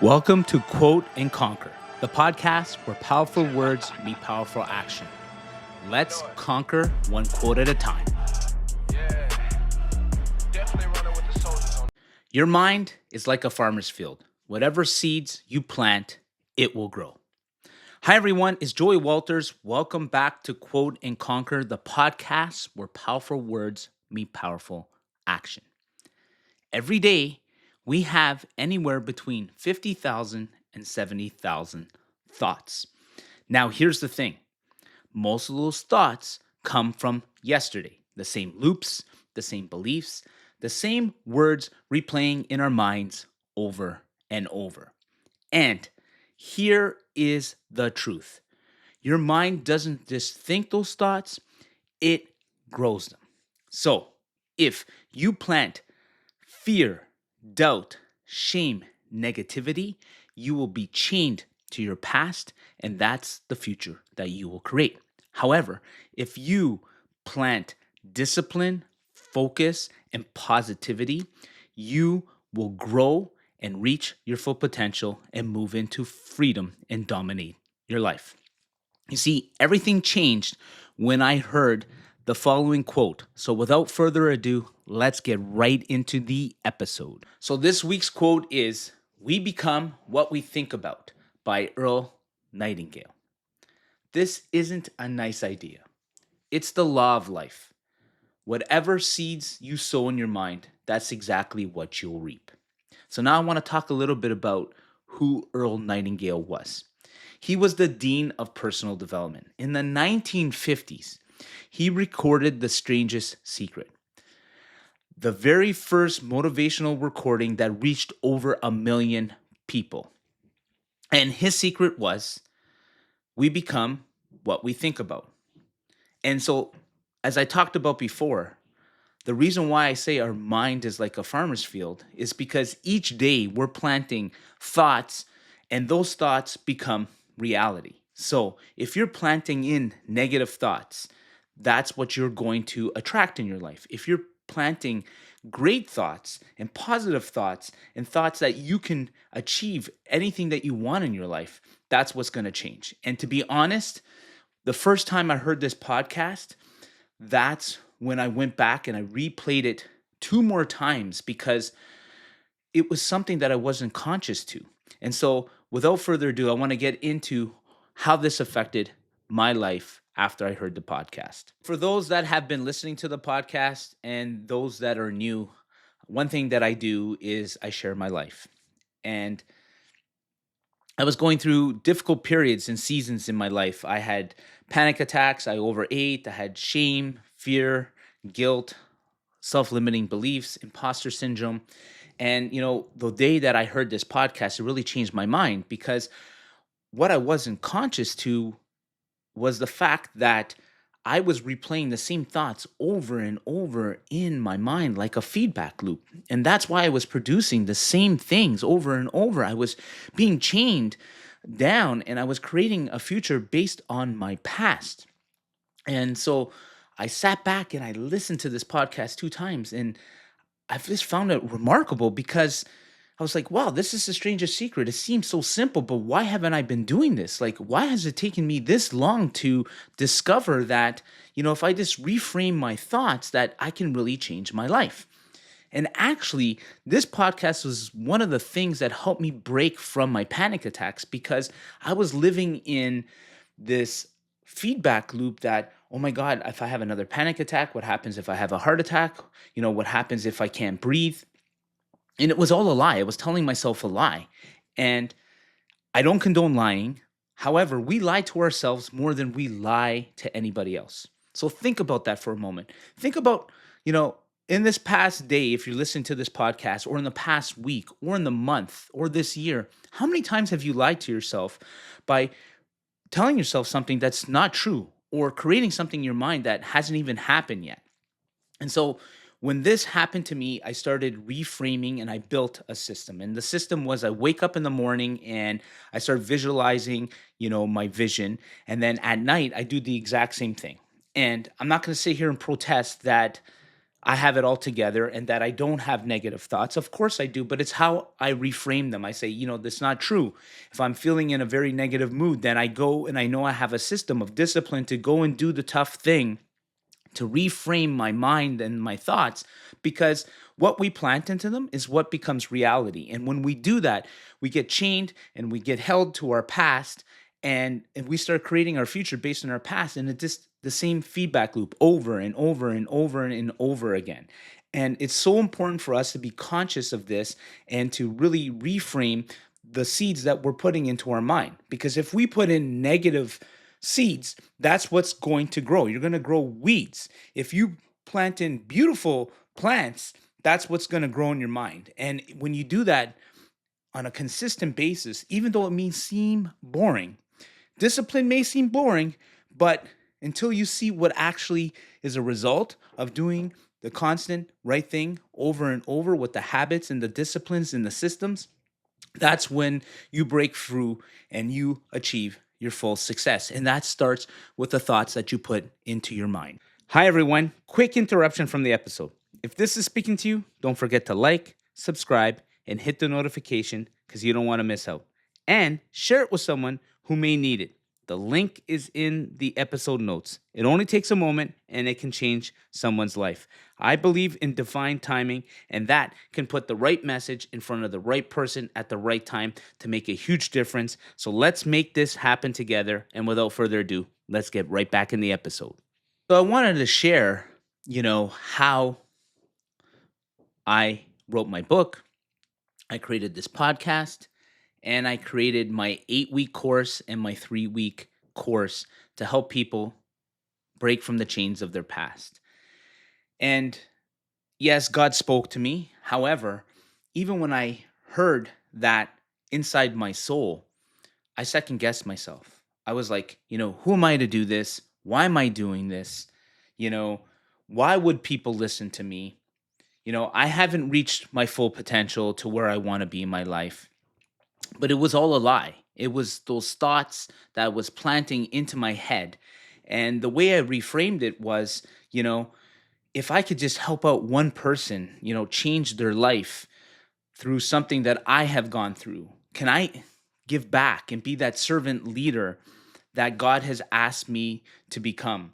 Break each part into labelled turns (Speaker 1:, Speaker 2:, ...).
Speaker 1: Welcome to Quote and Conquer, the podcast where powerful words meet powerful action. Let's conquer one quote at a time. Your mind is like a farmer's field. Whatever seeds you plant, it will grow. Hi, everyone. It's Joey Walters. Welcome back to Quote and Conquer, the podcast where powerful words meet powerful action. Every day, we have anywhere between 50,000 and 70,000 thoughts. Now, here's the thing. Most of those thoughts come from yesterday. The same loops, the same beliefs, the same words replaying in our minds over and over. And here is the truth. Your mind doesn't just think those thoughts, it grows them. So, if you plant fear, doubt, shame, negativity, you will be chained to your past, and that's the future that you will create. However, if you plant discipline, focus, and positivity, you will grow and reach your full potential and move into freedom and dominate your life. You see, everything changed when I heard the following quote. So without further ado, let's get right into the episode. So this week's quote is, "We become what we think about," by Earl Nightingale. This isn't a nice idea. It's the law of life. Whatever seeds you sow in your mind, that's exactly what you'll reap. So now I want to talk a little bit about who Earl Nightingale was. He was the Dean of Personal Development. In the 1950s, he recorded The Strangest Secret, the very first motivational recording that reached over 1 million people. And his secret was, we become what we think about. And so, as I talked about before, the reason why I say our mind is like a farmer's field is because each day we're planting thoughts, and those thoughts become reality. So if you're planting in negative thoughts, that's what you're going to attract in your life. If you're planting great thoughts and positive thoughts and thoughts that you can achieve anything that you want in your life, that's what's going to change. And to be honest, the first time I heard this podcast, that's when I went back and I replayed it 2 more times because it was something that I wasn't conscious to. And so without further ado, I want to get into how this affected my life after I heard the podcast. For those that have been listening to the podcast and those that are new, one thing that I do is I share my life. And I was going through difficult periods and seasons in my life. I had panic attacks, I overate, I had shame, fear, guilt, self-limiting beliefs, imposter syndrome. And, the day that I heard this podcast, it really changed my mind because what I wasn't conscious to was the fact that I was replaying the same thoughts over and over in my mind like a feedback loop. And that's why I was producing the same things over and over. I was being chained down and I was creating a future based on my past. And so I sat back and I listened to this podcast 2 times, and I've just found it remarkable because I was like, wow, this is the strangest secret. It seems so simple, but why haven't I been doing this? Like, why has it taken me this long to discover that, if I just reframe my thoughts, that I can really change my life? And actually, this podcast was one of the things that helped me break from my panic attacks because I was living in this feedback loop that, oh my God, if I have another panic attack, what happens if I have a heart attack? What happens if I can't breathe? And it was all a lie. I was telling myself a lie. And I don't condone lying. However, we lie to ourselves more than we lie to anybody else. So think about that for a moment. Think about, in this past day, if you're listening to this podcast, or in the past week, or in the month, or this year, how many times have you lied to yourself by telling yourself something that's not true or creating something in your mind that hasn't even happened yet? And so when this happened to me, I started reframing and I built a system. And the system was I wake up in the morning and I start visualizing, my vision. And then at night, I do the exact same thing. And I'm not going to sit here and protest that I have it all together and that I don't have negative thoughts. Of course I do, but it's how I reframe them. I say, that's not true. If I'm feeling in a very negative mood, then I go and I know I have a system of discipline to go and do the tough thing to reframe my mind and my thoughts, because what we plant into them is what becomes reality. And when we do that, we get chained and we get held to our past, and we start creating our future based on our past, and it's just the same feedback loop over and over and over and over again. And it's so important for us to be conscious of this and to really reframe the seeds that we're putting into our mind, because if we put in negative seeds, that's what's going to grow. You're going to grow weeds. If you plant in beautiful plants, that's what's going to grow in your mind. And when you do that on a consistent basis, even though it may seem boring, discipline may seem boring, but until you see what actually is a result of doing the constant right thing over and over with the habits and the disciplines and the systems, that's when you break through and you achieve your full success. And that starts with the thoughts that you put into your mind. Hi, everyone. Quick interruption from the episode. If this is speaking to you, don't forget to like, subscribe, and hit the notification because you don't want to miss out. And share it with someone who may need it. The link is in the episode notes. It only takes a moment and it can change someone's life. I believe in divine timing, and that can put the right message in front of the right person at the right time to make a huge difference. So let's make this happen together. And without further ado, let's get right back in the episode. So I wanted to share, how I wrote my book. I created this podcast, and I created my 8-week course and my 3-week course to help people break from the chains of their past. And yes, God spoke to me. However, even when I heard that inside my soul, I second guessed myself. I was like, who am I to do this? Why am I doing this? Why would people listen to me? I haven't reached my full potential to where I want to be in my life. But it was all a lie. It was those thoughts that I was planting into my head. And the way I reframed it was, if I could just help out one person, change their life through something that I have gone through, can I give back and be that servant leader that God has asked me to become?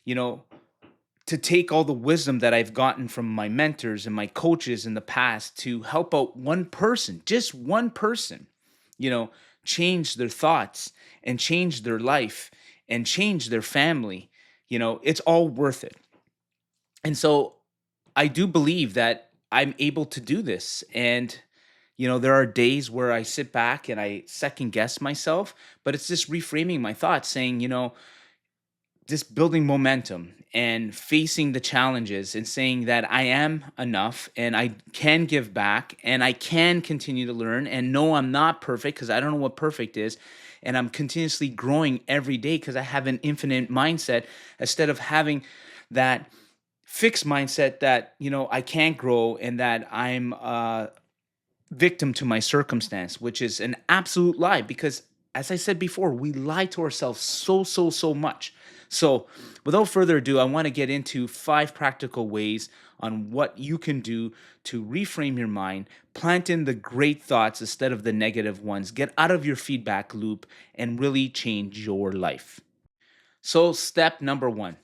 Speaker 1: To take all the wisdom that I've gotten from my mentors and my coaches in the past to help out one person, just one person, change their thoughts and change their life and change their family, it's all worth it. And so I do believe that I'm able to do this. And, there are days where I sit back and I second guess myself, but it's just reframing my thoughts, saying, just building momentum and facing the challenges and saying that I am enough and I can give back and I can continue to learn, and no, I'm not perfect because I don't know what perfect is. And I'm continuously growing every day because I have an infinite mindset instead of having that fixed mindset that, I can't grow and that I'm victim to my circumstance, which is an absolute lie because, as I said before, we lie to ourselves so much. So, without further ado, I want to get into 5 practical ways on what you can do to reframe your mind, plant in the great thoughts instead of the negative ones, get out of your feedback loop, and really change your life. So, step number 1,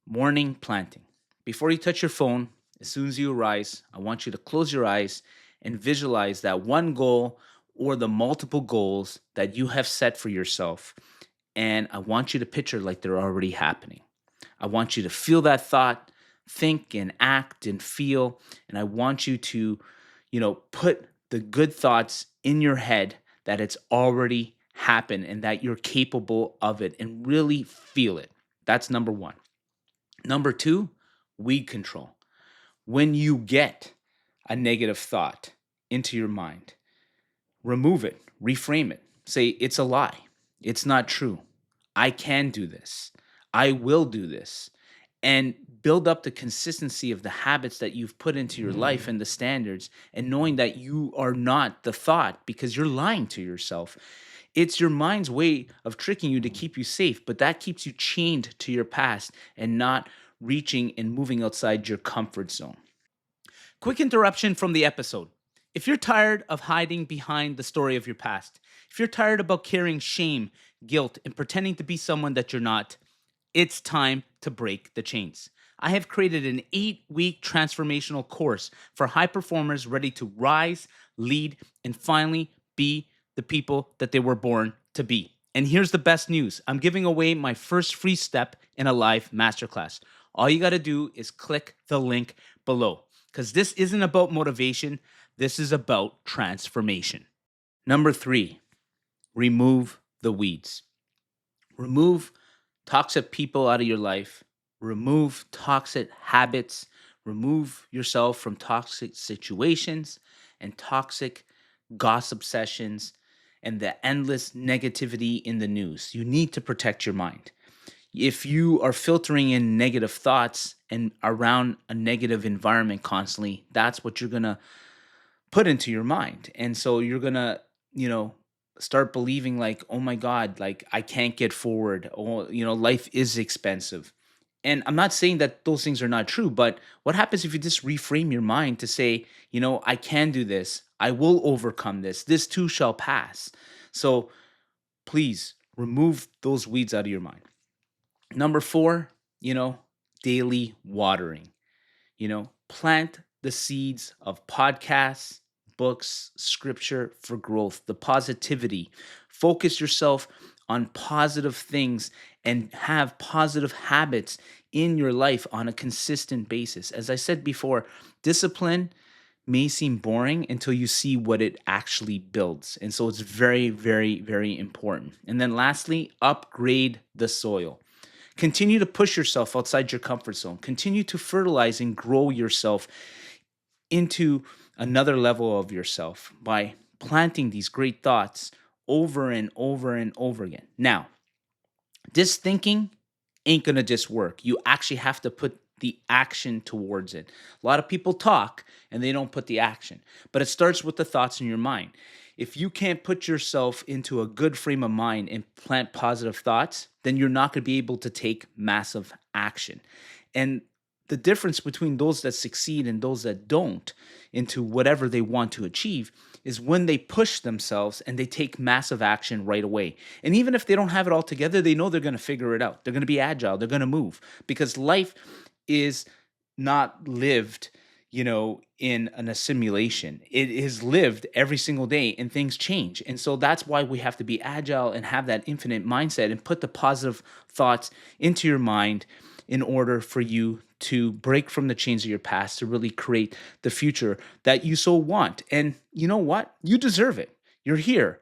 Speaker 1: morning planting. Before you touch your phone, as soon as you arise, I want you to close your eyes and visualize that one goal or the multiple goals that you have set for yourself. And I want you to picture like they're already happening. I want you to feel that thought, think and act and feel. And I want you to, put the good thoughts in your head that it's already happened and that you're capable of it, and really feel it. That's number 1. Number 2, weed control. When you get a negative thought into your mind, remove it, reframe it, say it's a lie. It's not true. I can do this. I will do this. And build up the consistency of the habits that you've put into your life and the standards, and knowing that you are not the thought because you're lying to yourself. It's your mind's way of tricking you to keep you safe, but that keeps you chained to your past and not reaching and moving outside your comfort zone. Quick interruption from the episode. If you're tired of hiding behind the story of your past, if you're tired about carrying shame, guilt, and pretending to be someone that you're not, it's time to break the chains. I have created an 8-week transformational course for high performers ready to rise, lead, and finally be the people that they were born to be. And here's the best news. I'm giving away my first free step in a live masterclass. All you got to do is click the link below, because this isn't about motivation. This is about transformation. Number 3, remove the weeds. Remove toxic people out of your life. Remove toxic habits. Remove yourself from toxic situations and toxic gossip sessions and the endless negativity in the news. You need to protect your mind. If you are filtering in negative thoughts and around a negative environment constantly, that's what you're going to put into your mind. And so you're going to, start believing like, oh my God, like I can't get forward. Oh, life is expensive. And I'm not saying that those things are not true, but what happens if you just reframe your mind to say, I can do this. I will overcome this. This too shall pass. So please remove those weeds out of your mind. Number 4, daily watering. Plant the seeds of podcasts, books, scripture for growth, the positivity. Focus yourself on positive things and have positive habits in your life on a consistent basis. As I said before, discipline may seem boring until you see what it actually builds. And so it's very, very, very important. And then lastly, upgrade the soil. Continue to push yourself outside your comfort zone. Continue to fertilize and grow yourself into another level of yourself by planting these great thoughts over and over and over again. Now, this thinking ain't gonna just work. You actually have to put the action towards it. A lot of people talk and they don't put the action, but it starts with the thoughts in your mind. If you can't put yourself into a good frame of mind and plant positive thoughts, then you're not going to be able to take massive action. And the difference between those that succeed and those that don't into whatever they want to achieve is when they push themselves and they take massive action right away. And even if they don't have it all together, they know they're going to figure it out. They're going to be agile. They're going to move, because life is not lived in a simulation. It is lived every single day, and things change. And so that's why we have to be agile and have that infinite mindset and put the positive thoughts into your mind in order for you to break from the chains of your past to really create the future that you so want. And you know what? You deserve it. You're here.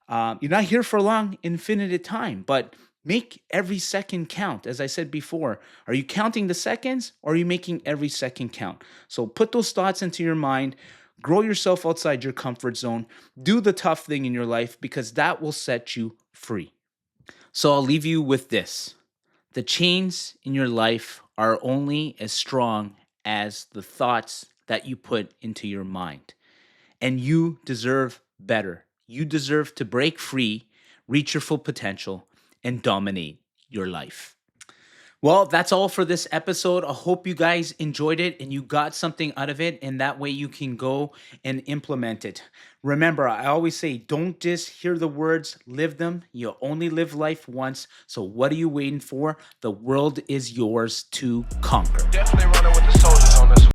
Speaker 1: You're not here for a long, infinite time, but make every second count. As I said before, are you counting the seconds, or are you making every second count? So put those thoughts into your mind, grow yourself outside your comfort zone, do the tough thing in your life, because that will set you free. So I'll leave you with this. The chains in your life are only as strong as the thoughts that you put into your mind. And you deserve better. You deserve to break free, reach your full potential, and dominate your life. Well, that's all for this episode. I hope you guys enjoyed it and you got something out of it, and that way you can go and implement it. Remember, I always say, don't just hear the words, live them. You only live life once. So what are you waiting for? The world is yours to conquer. Definitely running with the